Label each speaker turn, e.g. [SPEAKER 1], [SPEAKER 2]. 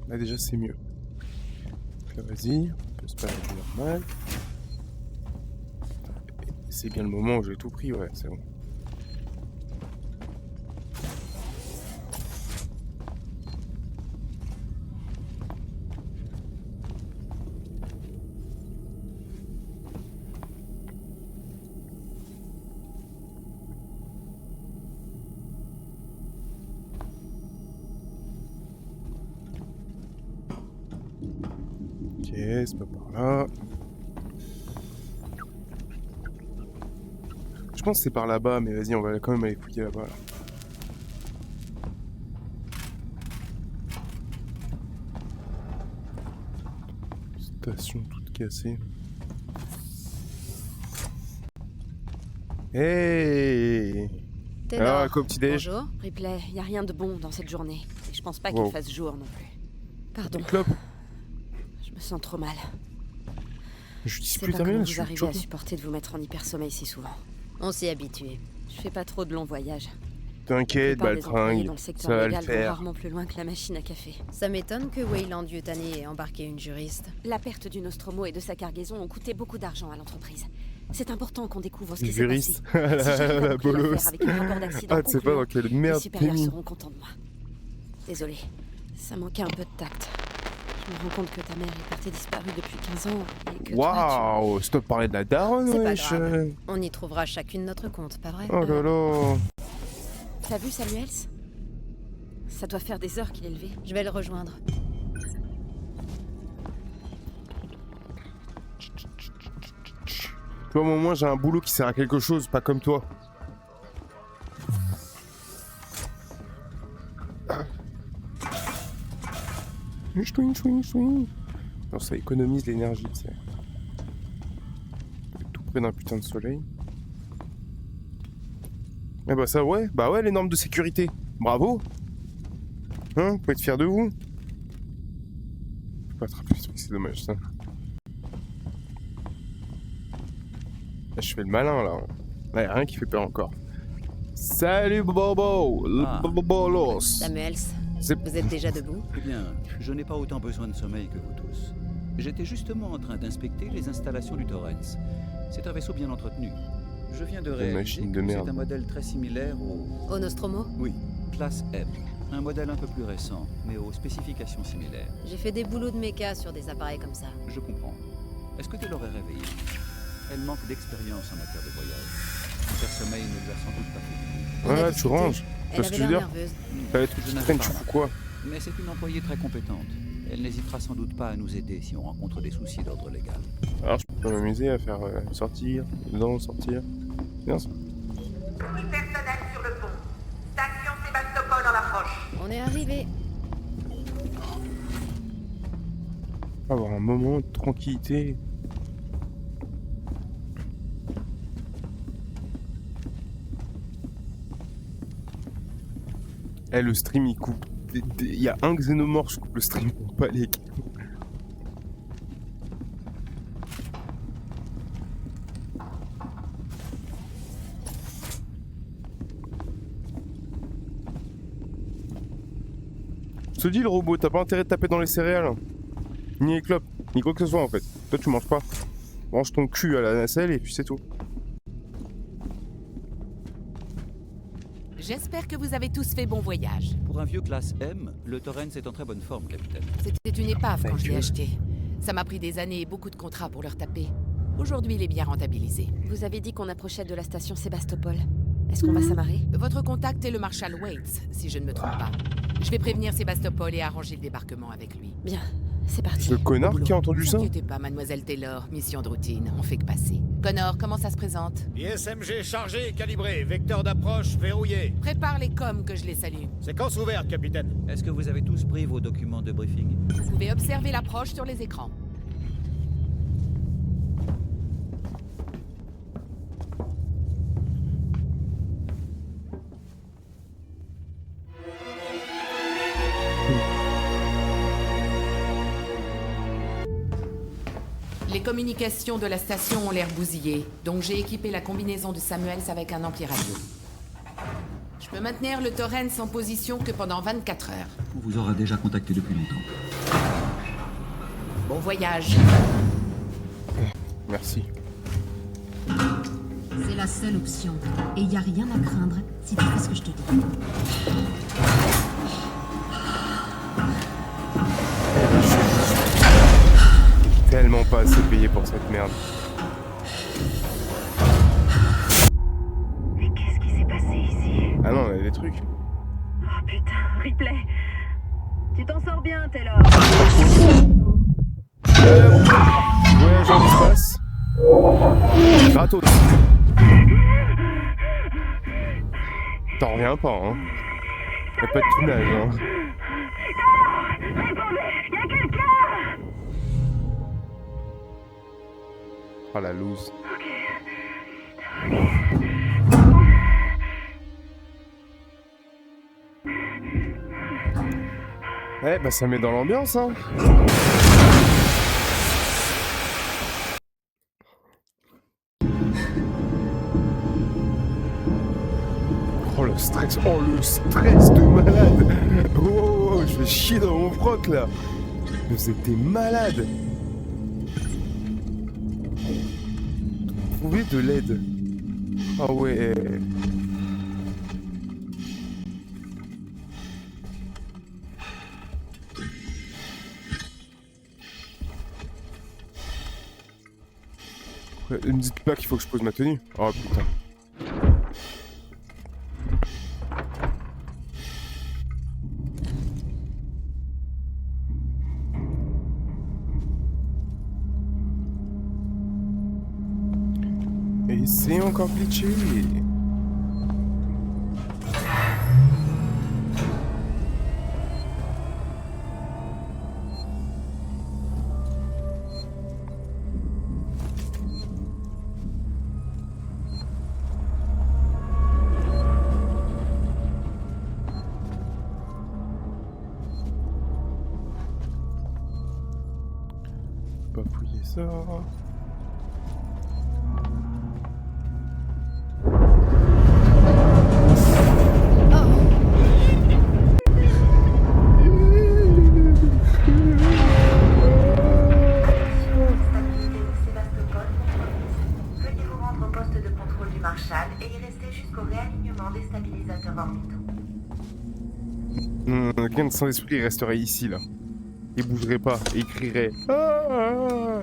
[SPEAKER 1] Là déjà c'est mieux. Donc là vas-y, on peut se paraître normal. C'est bien le moment où j'ai tout pris, ouais, c'est bon. Ok, c'est pas par là. Je pense que c'est par là-bas, mais vas-y, on va quand même aller fouiller là-bas. Là. Station toute cassée. Hey! Alors, quoi, petit déj?
[SPEAKER 2] Bonjour. Ripley, y a rien de bon dans cette journée. Et je pense pas qu'il fasse jour non plus. Pardon.
[SPEAKER 1] Clope.
[SPEAKER 2] Je me sens trop mal.
[SPEAKER 1] Je dis
[SPEAKER 2] sais
[SPEAKER 1] plus
[SPEAKER 2] pas
[SPEAKER 1] terminé,
[SPEAKER 2] comment
[SPEAKER 1] je
[SPEAKER 2] vous
[SPEAKER 1] suis
[SPEAKER 2] arrivez
[SPEAKER 1] toujours...
[SPEAKER 2] à supporter de vous mettre en hypersommeil si souvent.
[SPEAKER 3] On s'y est habitué.
[SPEAKER 2] Je fais pas trop de longs voyages.
[SPEAKER 1] T'inquiète,
[SPEAKER 2] La plupart des employés
[SPEAKER 1] Baltringue,
[SPEAKER 2] dans le secteur
[SPEAKER 1] ça va le
[SPEAKER 2] légal vont
[SPEAKER 1] faire.
[SPEAKER 2] rarement plus loin que la machine à café.
[SPEAKER 3] Ça m'étonne que Weyland Yutani ait embarqué une juriste.
[SPEAKER 2] La perte du Nostromo et de sa cargaison ont coûté beaucoup d'argent à l'entreprise. C'est important qu'on découvre ce qui s'est passé.
[SPEAKER 1] Juriste,
[SPEAKER 2] Si j'arrive à
[SPEAKER 1] la
[SPEAKER 2] boucler l'affaire
[SPEAKER 1] bolos.
[SPEAKER 2] avec un rapport d'accident
[SPEAKER 1] Ah, tu sais pas dans quelle
[SPEAKER 2] les
[SPEAKER 1] merde
[SPEAKER 2] supérieurs
[SPEAKER 1] t'es mis.
[SPEAKER 2] seront contents de moi. Désolée, ça manquait un peu de tact. Je me rends compte que ta mère est portée disparue depuis 15 ans et que toi,
[SPEAKER 1] Waouh, stop parler de la daronne,
[SPEAKER 3] C'est pas
[SPEAKER 1] wesh.
[SPEAKER 3] grave. On y trouvera chacune notre compte, pas vrai?
[SPEAKER 1] Oh là là.
[SPEAKER 2] T'as vu Samuels? Ça doit faire des heures qu'il est levé.
[SPEAKER 3] Je vais le rejoindre.
[SPEAKER 1] Tu vois, moi, j'ai un boulot qui sert à quelque chose, pas comme toi. Non, ça économise l'énergie, tu sais. Tout près d'un putain de soleil. Eh bah ça, ouais. Bah ouais, les normes de sécurité. Bravo. Hein, vous pouvez être fiers de vous. Je peux pas attraper le truc, c'est dommage, ça. Là, je fais le malin, là. Là, y'a rien qui fait peur encore. Salut, Bobo. Bobolos.
[SPEAKER 3] Samuels, vous êtes déjà debout?
[SPEAKER 4] Eh bien, je n'ai pas autant besoin de sommeil que vous tous. J'étais justement en train d'inspecter les installations du Torrens. C'est un vaisseau bien entretenu. Je viens de réaliser
[SPEAKER 1] machine de
[SPEAKER 4] que
[SPEAKER 1] merde.
[SPEAKER 4] c'est un modèle très similaire au...
[SPEAKER 3] Au Nostromo?
[SPEAKER 4] Oui, classe M. Un modèle un peu plus récent, mais aux spécifications similaires.
[SPEAKER 3] J'ai fait des boulots de méca sur des appareils comme ça.
[SPEAKER 4] Je comprends. Est-ce que tu l'aurais réveillée? Elle manque d'expérience en matière de voyage. L'hypersommeil ne lui a sans doute pas fait du bien.
[SPEAKER 3] On a
[SPEAKER 1] Ouais, tu
[SPEAKER 3] discuté.
[SPEAKER 1] ranges. Tu
[SPEAKER 3] Elle
[SPEAKER 1] vois ce
[SPEAKER 3] avait
[SPEAKER 1] que je veux
[SPEAKER 3] l'air
[SPEAKER 1] dire?
[SPEAKER 3] nerveuse.
[SPEAKER 1] T'as les trucs
[SPEAKER 4] Je
[SPEAKER 1] qui
[SPEAKER 4] n'avais
[SPEAKER 1] traînent,
[SPEAKER 4] pas
[SPEAKER 1] tu fous
[SPEAKER 4] remarqué.
[SPEAKER 1] quoi?
[SPEAKER 4] Mais c'est une employée très compétente. Elle n'hésitera sans doute pas à nous aider si on rencontre des soucis d'ordre légal.
[SPEAKER 1] Alors, je peux m'amuser à faire sortir, dedans, sortir. Bien ça.
[SPEAKER 5] Tout personnel sur le pont. Station Sébastopol en approche.
[SPEAKER 3] On est arrivé.
[SPEAKER 1] Avoir un moment de tranquillité. Eh, le stream il coupe. Il y a un xénomorphe, je coupe le stream pour pas les. Je te dis, le robot, t'as pas intérêt de taper dans les céréales. Ni les clopes, ni quoi que ce soit en fait. Toi, tu manges pas. Branche ton cul à la nacelle et puis c'est tout.
[SPEAKER 6] J'espère que vous avez tous fait bon voyage.
[SPEAKER 4] Pour un vieux classe M, le Torrens est en très bonne forme, capitaine.
[SPEAKER 6] C'était une épave quand je l'ai
[SPEAKER 1] Dieu.
[SPEAKER 6] acheté. Ça m'a pris des années et beaucoup de contrats pour le retaper. Aujourd'hui, il est bien rentabilisé.
[SPEAKER 2] Vous avez dit qu'on approchait de la station Sébastopol. Est-ce qu'on va s'amarrer?
[SPEAKER 6] Votre contact est le Marshal Waits, si je ne me trompe pas. Je vais prévenir Sébastopol et arranger le débarquement avec lui.
[SPEAKER 2] Bien, c'est parti.
[SPEAKER 1] Ce connard qui a entendu
[SPEAKER 6] Ne
[SPEAKER 1] ça?
[SPEAKER 6] vous inquiétez pas, mademoiselle Taylor. Mission de routine, on fait que passer. Connor, comment ça se présente?
[SPEAKER 7] ISMG chargé et calibré, vecteur d'approche verrouillé.
[SPEAKER 6] Prépare les coms que je les salue.
[SPEAKER 7] Séquence ouverte, capitaine.
[SPEAKER 4] Est-ce que vous avez tous pris vos documents de briefing?
[SPEAKER 6] Vous pouvez observer l'approche sur les écrans. Les communications de la station ont l'air bousillées, donc j'ai équipé la combinaison de Samuels avec un ampli radio. Je peux maintenir le Torrens en position que pendant 24 heures.
[SPEAKER 8] On vous aura déjà contacté depuis longtemps.
[SPEAKER 6] Bon voyage.
[SPEAKER 1] Merci.
[SPEAKER 8] C'est la seule option. Et y a rien à craindre si tu fais ce que je te dis.
[SPEAKER 1] Tellement pas assez payé pour cette merde.
[SPEAKER 9] Mais qu'est-ce qui s'est passé ici?
[SPEAKER 1] Ah non, on a des trucs.
[SPEAKER 9] Oh putain, Ripley. Tu t'en sors bien, Taylor.
[SPEAKER 1] Voyage en espace. Gratos. T'en reviens pas, hein. Y'a pas de tunnage, hein.
[SPEAKER 9] Répondez, y'a quelqu'un!
[SPEAKER 1] Oh la loose. Ouais, bah ça met dans l'ambiance, hein. Oh le stress de malade. Oh, je vais chier dans mon froc là. Vous étiez malade. Trouver de l'aide. Ah ouais. Ne me dites pas qu'il faut que je pose ma tenue. Oh putain. Et c'est encore glitché. Pas fouiller ça.
[SPEAKER 5] Veuillez vous rendre au poste de contrôle du Marshal et y rester jusqu'au réalignement des stabilisateurs orbitaux.
[SPEAKER 1] Quelqu'un de sans esprit resterait ici là. Il bougerait pas et il crierait. Ah, ah, ah.